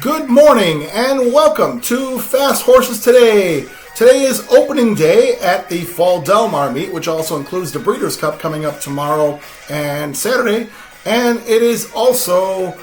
Good morning and welcome to Fast Horses Today. Today is opening day at the Fall Del Mar meet, which also includes the Breeders' Cup coming up tomorrow and Saturday. And it is also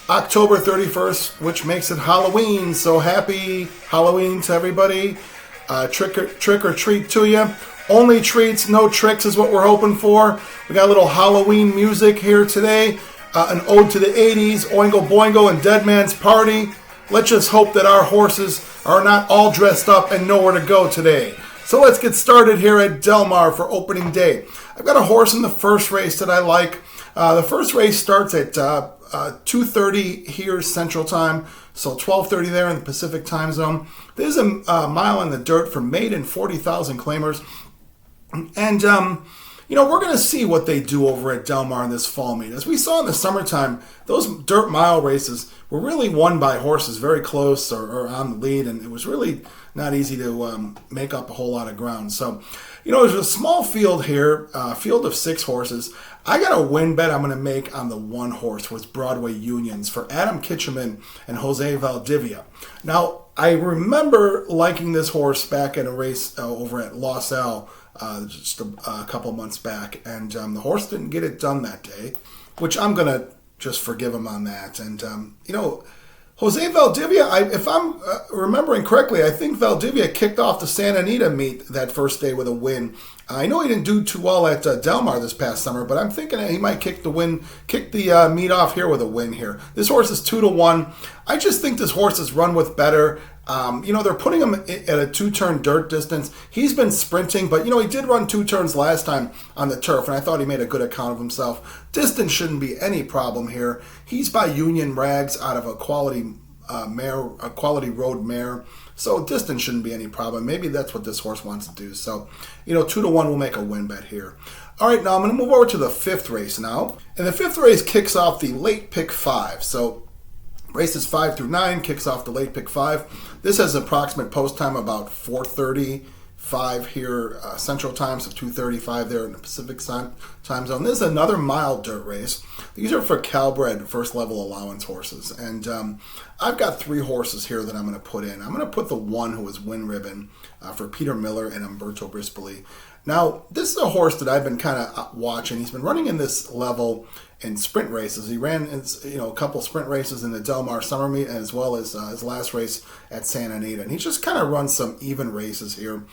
October 31st, which makes it Halloween. So happy Halloween to everybody. Trick or treat to you. Only treats, no tricks is what we're hoping for. We got a little Halloween music here today. An ode to the 80s, Oingo Boingo and Dead Man's Party. Let's just hope that our horses are not all dressed up and know where to go today. So let's get started here at Del Mar for opening day. I've got a horse in the first race that I like. The first race starts at 2:30 here Central Time, so 12:30 there in the Pacific Time Zone. There's a mile in the dirt for maiden 40,000 claimers. And, we're going to see what they do over at Del Mar in this fall meet. As we saw in the summertime, those dirt mile races were really won by horses very close or on the lead, and it was really not easy to make up a whole lot of ground. So, there's a small field here, field of 6 horses. I got a win bet I'm going to make on the one horse with Broadway Unions for Adam Kitcheman and Jose Valdivia. Now, I remember liking this horse back at a race over at Los Al just a couple months back, and the horse didn't get it done that day, which I'm going to just forgive him on that. And, Jose Valdivia, if I'm remembering correctly, I think Valdivia kicked off the Santa Anita meet that first day with a win. I know he didn't do too well at Del Mar this past summer, but I'm thinking he might kick the meet off here with a win here. This horse is 2-1. I just think this horse is run with better. They're putting him at a 2-turn dirt distance. He's been sprinting, but, he did run 2 turns last time on the turf, and I thought he made a good account of himself. Distance shouldn't be any problem here. He's by Union Rags out of a quality road mare, so distance shouldn't be any problem. Maybe that's what this horse wants to do. So, 2-1 will make a win bet here. All right, now I'm going to move over to the 5th race now. And the 5th race kicks off the late pick 5. So races 5 through 9 kicks off the late pick 5. This has an approximate post time about 4:35 here Central Time, so 2:35 there in the Pacific Time Zone. This is another mile dirt race. These are for Calbred first level allowance horses, and I've got 3 horses here that I'm going to put in. I'm going to put the one who is Win Ribbon for Peter Miller and Umberto Brispoli. Now, this is a horse that I've been kind of watching. He's been running in this level in sprint races. He ran a couple sprint races in the Del Mar Summer Meet, as well as his last race at Santa Anita. And he just kind of runs some even races here.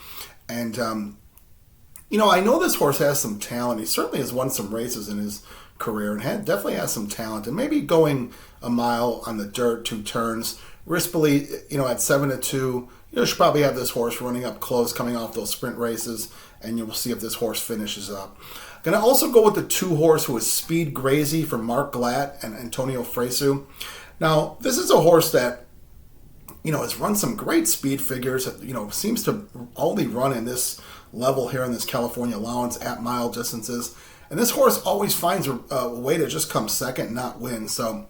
And, I know this horse has some talent. He certainly has won some races in his career and definitely has some talent. And maybe going a mile on the dirt, 2 turns. Rispoli, at 7-2, should probably have this horse running up close coming off those sprint races, and you'll see if this horse finishes up. Going to also go with the 2 horse who is Speed Grazy for Mark Glatt and Antonio Fresu. Now, this is a horse that, has run some great speed figures, seems to only run in this level here in this California allowance at mile distances. And this horse always finds a way to just come second, not win. So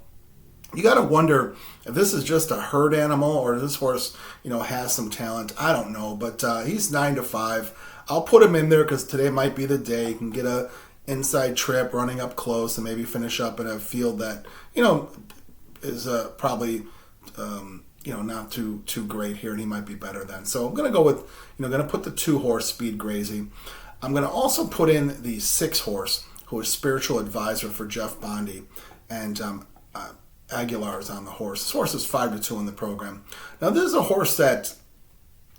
you got to wonder if this is just a herd animal or this horse, has some talent. I don't know, but he's 9-5. I'll put him in there because today might be the day. You can get a inside trip running up close and maybe finish up in a field that, is probably, not too great here, and he might be better then. So I'm going to go with, going to put the 2 horse Speed Grazy. I'm going to also put in the 6 horse who is Spiritual Advisor for Jeff Bondi, and Aguilar is on the horse. This horse is 5-2 in the program. Now, this is a horse that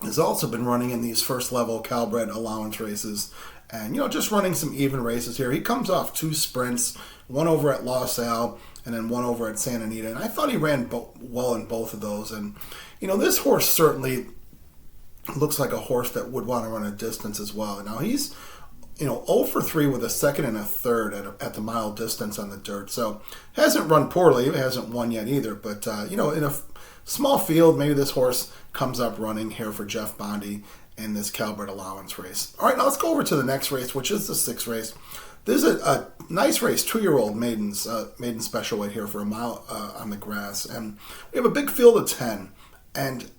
has also been running in these first level Calbred allowance races and, just running some even races here. He comes off 2 sprints, one over at Los Al and then one over at Santa Anita. And I thought he ran well in both of those. And, this horse certainly looks like a horse that would want to run a distance as well. Now, he's 0 for 3 with a second and a third at the mile distance on the dirt. So hasn't run poorly. Hasn't won yet either. But, in a small field, maybe this horse comes up running here for Jeff Bondi in this Calbred allowance race. All right, now let's go over to the next race, which is the 6th race. This is a nice race, 2-year-old maiden special weight here for a mile on the grass. And we have a big field of 10. And,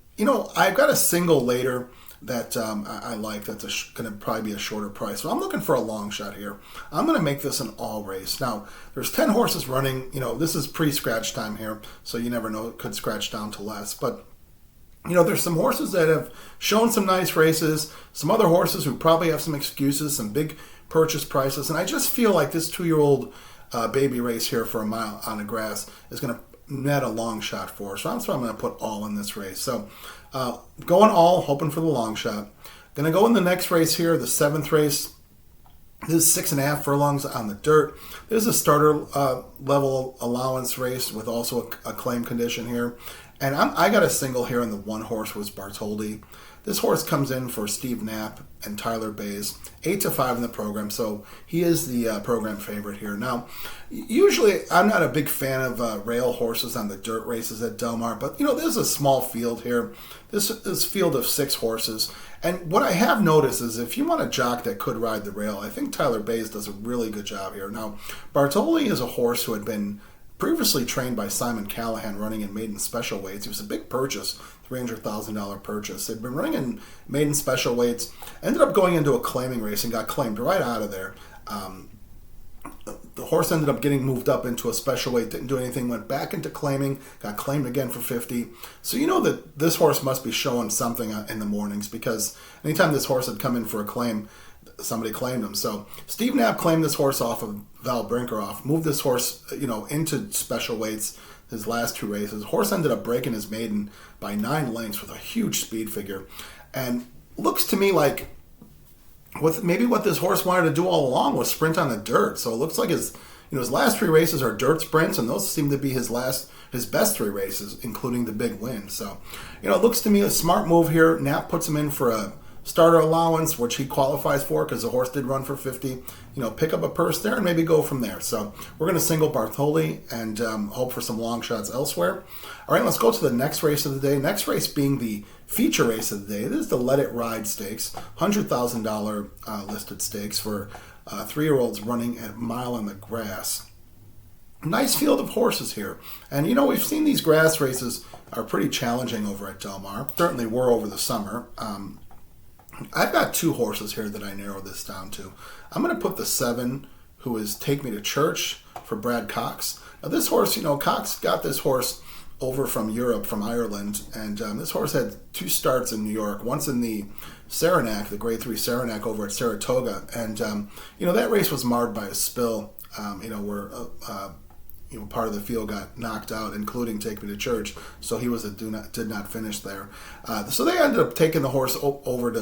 I've got a single later that I like. That's going to probably be a shorter price. So I'm looking for a long shot here. I'm going to make this an all race. Now, there's 10 horses running. This is pre-scratch time here, so you never know. It could scratch down to less. But, there's some horses that have shown some nice races, some other horses who probably have some excuses, some big purchase prices. And I just feel like this 2-year-old baby race here for a mile on the grass is going to net a long shot for. So that's why I'm going to put all in this race. So going all, hoping for the long shot. Going to go in the next race here, the 7th race. This is 6.5 furlongs on the dirt. This is a starter level allowance race with also a claim condition here. And I got a single here, and the one horse was Bartholdi. This horse comes in for Steve Knapp and Tyler Bays, 8-5 in the program, so he is the program favorite here. Now, usually I'm not a big fan of rail horses on the dirt races at Del Mar, but this is a small field here. This field of 6 horses, and what I have noticed is if you want a jock that could ride the rail, I think Tyler Bays does a really good job here. Now, Bartoli is a horse who had been previously trained by Simon Callahan running in maiden special weights. It was a big purchase, $300,000 purchase. They'd been running in maiden special weights, ended up going into a claiming race and got claimed right out of there. The horse ended up getting moved up into a special weight, didn't do anything, went back into claiming, got claimed again for 50. So you know that this horse must be showing something in the mornings, because anytime this horse had come in for a claim, somebody claimed him. So Steve Knapp claimed this horse off of Val Brinkerhoff, moved this horse, into special weights his last 2 races. Horse ended up breaking his maiden by 9 lengths with a huge speed figure. And looks to me like what this horse wanted to do all along was sprint on the dirt. So it looks like his last 3 races are dirt sprints, and those seem to be his best 3 races, including the big win. So, it looks to me a smart move here. Knapp puts him in for a starter allowance, which he qualifies for because the horse did run for 50. Pick up a purse there and maybe go from there. So we're going to single Bartholdi and hope for some long shots elsewhere. All right, let's go to the next race of the day. Next race being the feature race of the day. This is the Let It Ride Stakes, $100,000 listed stakes for 3-year-olds running at mile on the grass. Nice field of horses here. And, we've seen these grass races are pretty challenging over at Del Mar. Certainly were over the summer. I've got 2 horses here that I narrowed this down to. I'm going to put the 7, who is Take Me to Church, for Brad Cox. Now this horse, Cox got this horse over from Europe, from Ireland, and this horse had 2 starts in New York, once in the Saranac, the Grade 3 Saranac over at Saratoga, and that race was marred by a spill, where part of the field got knocked out, including Take Me to Church, so he did not finish there. So they ended up taking the horse over to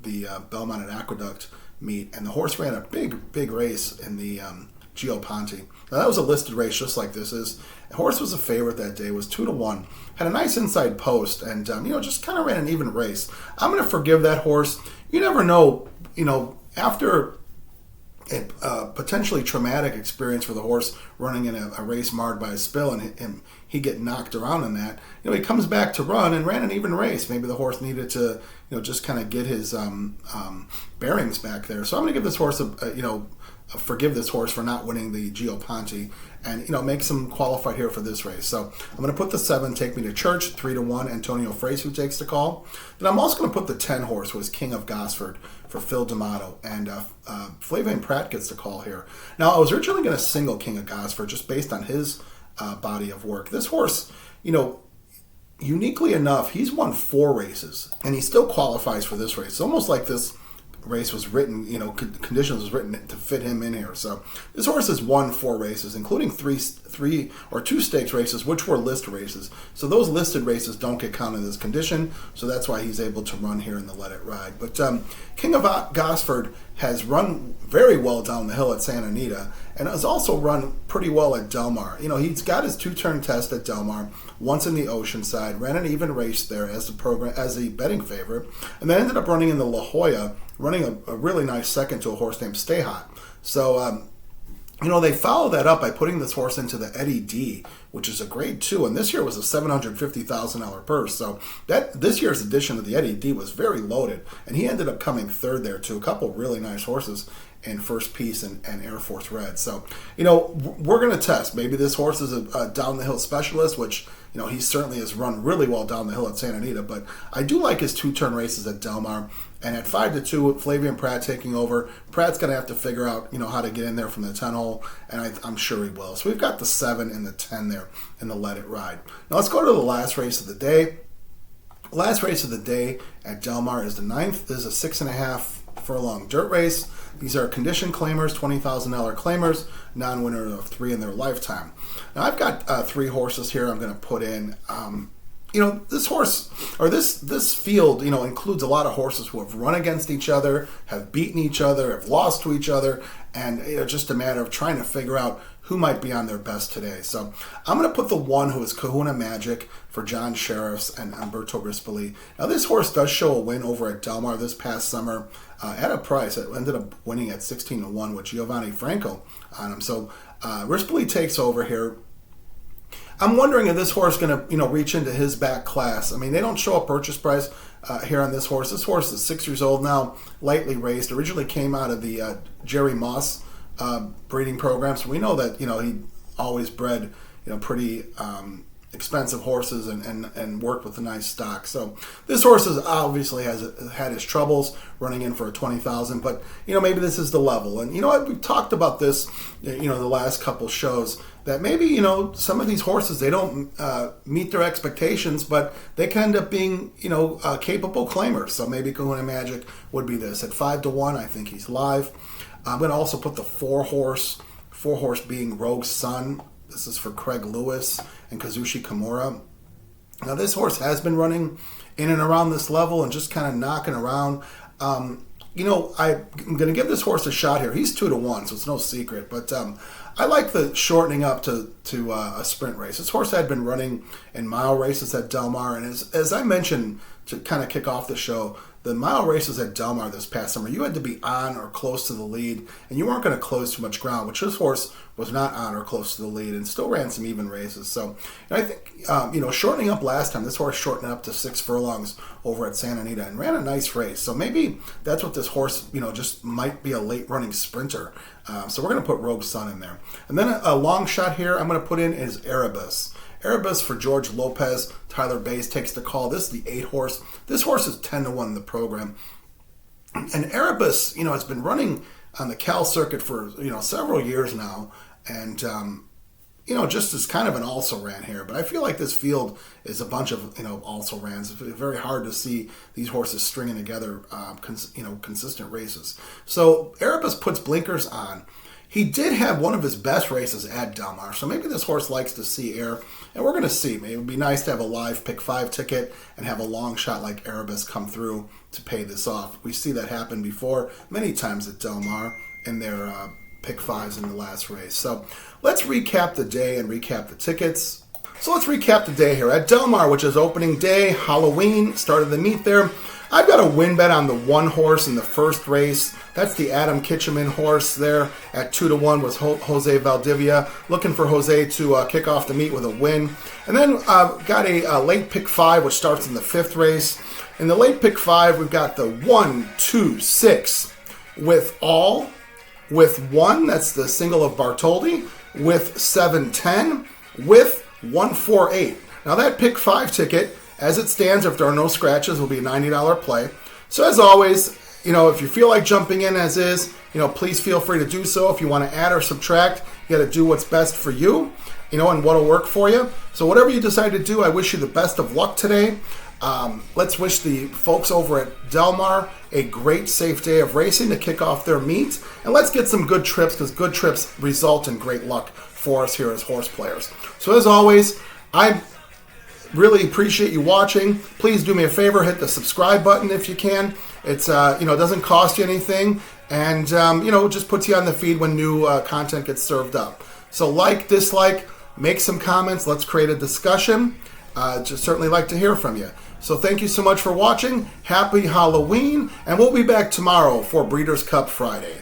the Belmont and Aqueduct meet, and the horse ran a big race in the Gio Ponte. Now that was a listed race just like this is. The horse was a favorite that day, was 2-1, had a nice inside post, and just kind of ran an even race. I'm going to forgive that horse. You never know, after a potentially traumatic experience for the horse running in a race marred by a spill and he get knocked around in that, he comes back to run and ran an even race. Maybe the horse needed to just kind of get his bearings back there. So I'm going to give this horse forgive this horse for not winning the Gio Ponte and make some qualified here for this race. So I'm going to put the 7, Take Me to Church, 3-1, Antonio Frace, who takes the call. Then I'm also going to put the 10 horse, was King of Gosford, for Phil D'Amato, and Flavien Prat gets the call here. Now I was originally going to single King of Gosford just based on his body of work. This horse, uniquely enough, he's won 4 races and he still qualifies for this race. It's almost like this race was written, conditions was written to fit him in here. So this horse has won 4 races, including 3 or 2 stakes races, which were list races. So those listed races don't get counted as condition. So that's why he's able to run here in the Let It Ride. But King of Gosford has run very well down the hill at Santa Anita and has also run pretty well at Del Mar. He's got his 2-turn test at Del Mar, once in the Oceanside, ran an even race there as the betting favorite, and then ended up running in the La Jolla, running a really nice second to a horse named Stay Hot. So, they followed that up by putting this horse into the Eddie D, which is a Grade 2, and this year was a $750,000 purse. So this year's edition of the Eddie D was very loaded, and he ended up coming 3rd there to a couple really nice horses in First Peace and Air Force Red. So, we're going to test. Maybe this horse is a down the hill specialist, which, he certainly has run really well down the hill at Santa Anita. But I do like his 2-turn races at Del Mar. And at 5-2, with Flavien Prat taking over, Prat's going to have to figure out, how to get in there from the 10 hole, and I'm sure he will. So we've got the 7 and the 10 there in the Let It Ride. Now let's go to the last race of the day. Last race of the day at Del Mar is the 9th. This is a 6.5 furlong dirt race. These are condition claimers, $20,000 claimers, non-winner of 3 in their lifetime. Now I've got 3 horses here I'm going to put in. This horse, or this field, includes a lot of horses who have run against each other, have beaten each other, have lost to each other, and just a matter of trying to figure out who might be on their best today. So I'm going to put the 1 who is Kahuna Magic for John Sheriffs and Umberto Rispoli. Now this horse does show a win over at Del Mar this past summer at a price. It ended up winning at 16-1 with Giovanni Franco on him. So Rispoli takes over here. I'm wondering if this horse is going to, reach into his back class. I mean, they don't show a purchase price here on this horse. This horse is 6 years old now, lightly raced. Originally came out of the Jerry Moss breeding program, so we know that he always bred pretty expensive horses and worked with a nice stock. So this horse obviously has had his troubles running in for a 20,000, but maybe this is the level. And we've talked about this the last couple shows, that maybe some of these horses, they don't meet their expectations, but they can end up being capable claimers. So maybe Kahuna Magic would be this at 5-1. I think he's live. I'm going to also put the 4 horse being Rogue Sun. This is for Craig Lewis and Kazushi Kimura. Now this horse has been running in and around this level and just kind of knocking around. I'm going to give this horse a shot here. He's 2-1, so it's no secret. But I like the shortening up to a sprint race. This horse had been running in mile races at Del Mar, and as I mentioned to kind of kick off the show, the mile races at Del Mar this past summer, you had to be on or close to the lead, and you weren't going to close too much ground, which this horse was not on or close to the lead and still ran some even races. So I think, shortening up last time, this horse shortened up to 6 furlongs over at Santa Anita and ran a nice race. So maybe that's what this horse, just might be a late running sprinter. So we're going to put Rogue Sun in there. And then a long shot here I'm going to put in is Erebus. Erebus for George Lopez. Tyler Bays takes the call. This is the 8 horse. This horse is 10-1 in the program. And Erebus, has been running on the Cal circuit for, several years now. And, just as kind of an also-ran here. But I feel like this field is a bunch of, also-rans. It's very hard to see these horses stringing together, consistent races. So Erebus puts blinkers on. He did have one of his best races at Del Mar, so maybe this horse likes to see air, and we're going to see. Maybe it would be nice to have a live pick 5 ticket and have a long shot like Erebus come through to pay this off. We see that happen before many times at Del Mar in their pick 5s in the last race. So let's recap the day and recap the tickets. So let's recap the day here at Del Mar, which is opening day, Halloween, started the meet there. I've got a win bet on the 1 horse in the first race. That's the Adam Kitcheman horse there at 2-1 with Jose Valdivia. Looking for Jose to kick off the meet with a win. And then got a late pick 5, which starts in the 5th race. In the late pick 5, we've got the 1, 2, 6 with all, with 1, that's the single of Bartoldi, with 7, 10, with 1, 4, 8. Now that pick 5 ticket, as it stands, if there are no scratches, will be a $90 play. So as always, if you feel like jumping in as is, please feel free to do so. If you want to add or subtract, you got to do what's best for you, and what'll work for you. So whatever you decide to do, I wish you the best of luck today. Let's wish the folks over at Del Mar a great, safe day of racing to kick off their meet. And let's get some good trips, because good trips result in great luck for us here as horse players. So as always, I really appreciate you watching. Please do me a favor, hit the subscribe button if you can. It's it doesn't cost you anything, and just puts you on the feed when new content gets served up. So like, dislike, make some comments. Let's create a discussion. Just certainly like to hear from you. So thank you so much for watching. Happy Halloween, and we'll be back tomorrow for Breeders' Cup Friday.